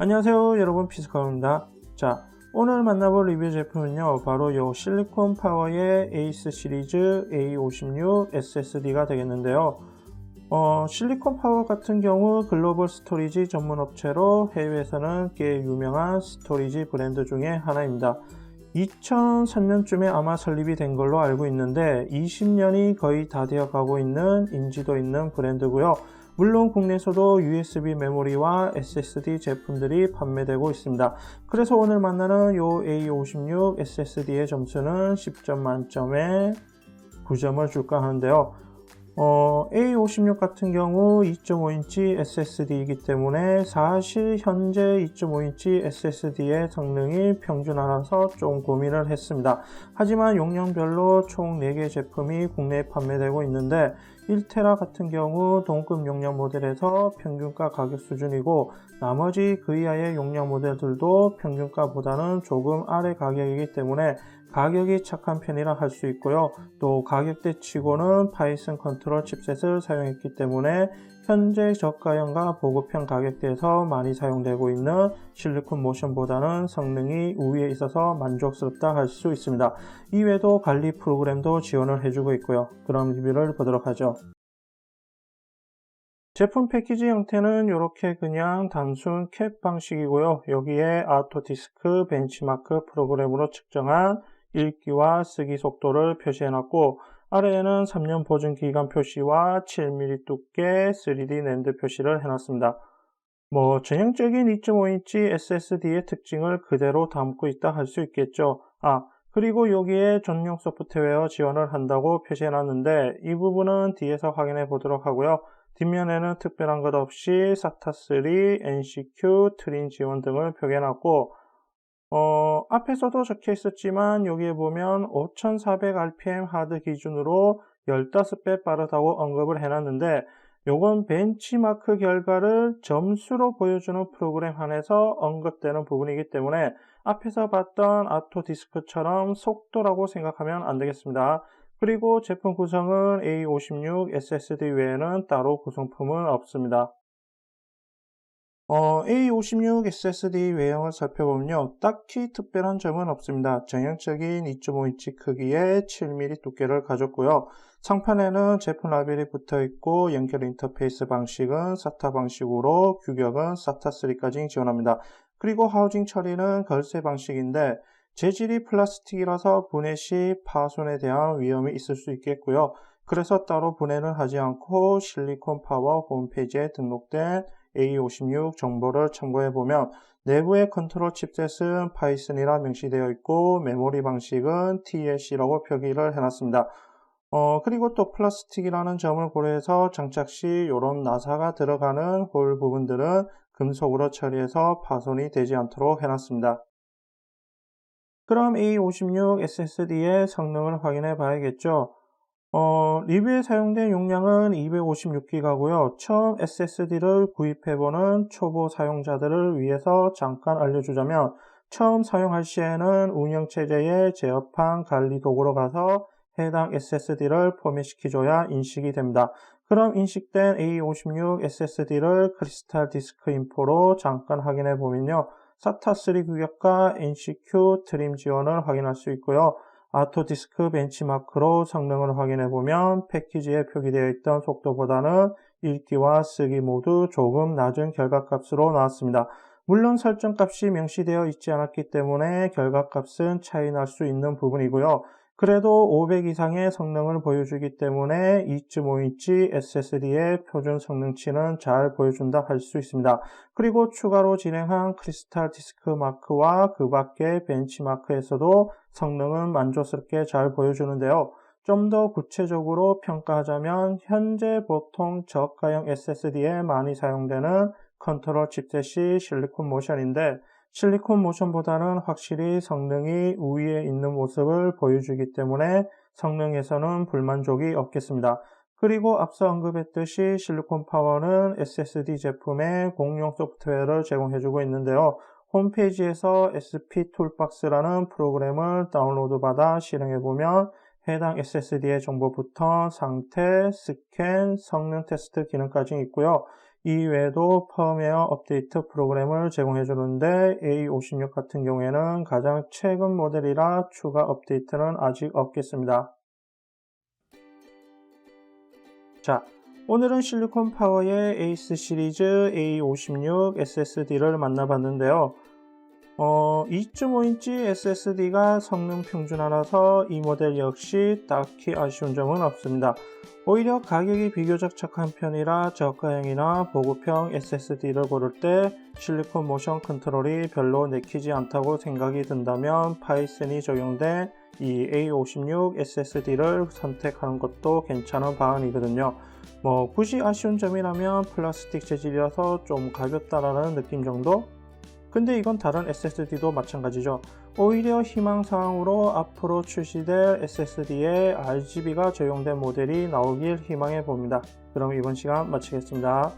안녕하세요 여러분, 피스컴입니다. 자, 오늘 만나볼 리뷰 제품은요 바로 요 실리콘 파워의 에이스 시리즈 A56 SSD가 되겠는데요. 실리콘 파워 같은 경우 글로벌 스토리지 전문 업체로 해외에서는 꽤 유명한 스토리지 브랜드 중에 하나입니다. 2003년쯤에 아마 설립이 된 걸로 알고 있는데 20년이 거의 다 되어 가고 있는 인지도 있는 브랜드고요. 물론 국내에서도 USB 메모리와 SSD 제품들이 판매되고 있습니다. 그래서 오늘 만나는 요 A56 SSD의 점수는 10점 만점에 9점을 줄까 하는데요. A56 같은 경우 2.5인치 SSD이기 때문에 사실 현재 2.5인치 SSD의 성능이 평준화라서 좀 고민을 했습니다. 하지만 용량별로 총 4개 제품이 국내에 판매되고 있는데 1테라 같은 경우 동급 용량 모델에서 평균가 가격 수준이고 나머지 그 이하의 용량 모델들도 평균가보다는 조금 아래 가격이기 때문에 가격이 착한 편이라 할 수 있고요. 또 가격대 치고는 파이썬 컨트롤 칩셋을 사용했기 때문에 현재 저가형과 보급형 가격대에서 많이 사용되고 있는 실리콘 모션보다는 성능이 우위에 있어서 만족스럽다 할 수 있습니다. 이외에도 관리 프로그램도 지원을 해주고 있고요. 그럼 리뷰를 보도록 하죠. 제품 패키지 형태는 이렇게 그냥 단순 캡 방식이고요. 여기에 아토디스크 벤치마크 프로그램으로 측정한 읽기와 쓰기 속도를 표시해놨고 아래에는 3년 보증 기간 표시와 7mm 두께 3D 낸드 표시를 해놨습니다. 전형적인 2.5인치 SSD의 특징을 그대로 담고 있다 할 수 있겠죠. 그리고 여기에 전용 소프트웨어 지원을 한다고 표시해놨는데 이 부분은 뒤에서 확인해 보도록 하고요. 뒷면에는 특별한 것 없이 SATA3, NCQ, 트린 지원 등을 표기해놨고 앞에서도 적혀 있었지만 여기에 보면 5400rpm 하드 기준으로 15배 빠르다고 언급을 해놨는데 요건 벤치마크 결과를 점수로 보여주는 프로그램 안에서 언급되는 부분이기 때문에 앞에서 봤던 아토디스크처럼 속도라고 생각하면 안 되겠습니다. 그리고 제품 구성은 A56 SSD 외에는 따로 구성품은 없습니다. A56 SSD 외형을 살펴보면요. 딱히 특별한 점은 없습니다. 전형적인 2.5인치 크기의 7mm 두께를 가졌고요. 상판에는 제품 라벨이 붙어 있고 연결 인터페이스 방식은 SATA 방식으로 규격은 SATA3까지 지원합니다. 그리고 하우징 처리는 걸쇠 방식인데 재질이 플라스틱이라서 분해 시 파손에 대한 위험이 있을 수 있겠고요. 그래서 따로 분해는 하지 않고 실리콘 파워 홈페이지에 등록된 A56 정보를 참고해보면 내부의 컨트롤 칩셋은 파이썬이라 명시되어 있고 메모리 방식은 TLC라고 표기를 해놨습니다. 그리고 또 플라스틱이라는 점을 고려해서 장착 시 이런 나사가 들어가는 홀 부분들은 금속으로 처리해서 파손이 되지 않도록 해놨습니다. 그럼 A56 SSD의 성능을 확인해 봐야겠죠. 리뷰에 사용된 용량은 256기가고요. 처음 SSD를 구입해보는 초보 사용자들을 위해서 잠깐 알려주자면 처음 사용할 시에는 운영체제의 제어판 관리 도구로 가서 해당 SSD를 포맷시켜줘야 인식이 됩니다. 그럼 인식된 A56 SSD를 크리스탈 디스크 인포로 잠깐 확인해 보면요. SATA3 규격과 NCQ 트림 지원을 확인할 수 있고요. 아토디스크 벤치마크로 성능을 확인해보면 패키지에 표기되어 있던 속도보다는 읽기와 쓰기 모두 조금 낮은 결과값으로 나왔습니다. 물론 설정값이 명시되어 있지 않았기 때문에 결과값은 차이 날 수 있는 부분이고요. 그래도 500 이상의 성능을 보여주기 때문에 2.5인치 SSD의 표준 성능치는 잘 보여준다 할 수 있습니다. 그리고 추가로 진행한 크리스탈 디스크 마크와 그 밖의 벤치마크에서도 성능은 만족스럽게 잘 보여주는데요. 좀 더 구체적으로 평가하자면 현재 보통 저가형 SSD에 많이 사용되는 컨트롤 칩셋이 실리콘 모션인데 실리콘 모션보다는 확실히 성능이 우위에 있는 모습을 보여주기 때문에 성능에서는 불만족이 없겠습니다. 그리고 앞서 언급했듯이 실리콘 파워는 SSD 제품에 공용 소프트웨어를 제공해주고 있는데요. 홈페이지에서 SP 툴박스라는 프로그램을 다운로드 받아 실행해보면 해당 SSD의 정보부터 상태, 스캔, 성능 테스트 기능까지 있고요. 이 외에도 펌웨어 업데이트 프로그램을 제공해 주는데 A56 같은 경우에는 가장 최근 모델이라 추가 업데이트는 아직 없겠습니다. 자, 오늘은 실리콘 파워의 에이스 시리즈 A56 SSD를 만나봤는데요. 2.5인치 SSD가 성능 평준화라서 이 모델 역시 딱히 아쉬운 점은 없습니다. 오히려 가격이 비교적 착한 편이라 저가형이나 보급형 SSD를 고를 때 실리콘 모션 컨트롤이 별로 내키지 않다고 생각이 든다면 파이썬이 적용된 이 A56 SSD를 선택하는 것도 괜찮은 방안이거든요. 굳이 아쉬운 점이라면 플라스틱 재질이라서 좀 가볍다라는 느낌 정도? 근데 이건 다른 SSD도 마찬가지죠. 오히려 희망사항으로 앞으로 출시될 SSD에 RGB가 적용된 모델이 나오길 희망해 봅니다. 그럼 이번 시간 마치겠습니다.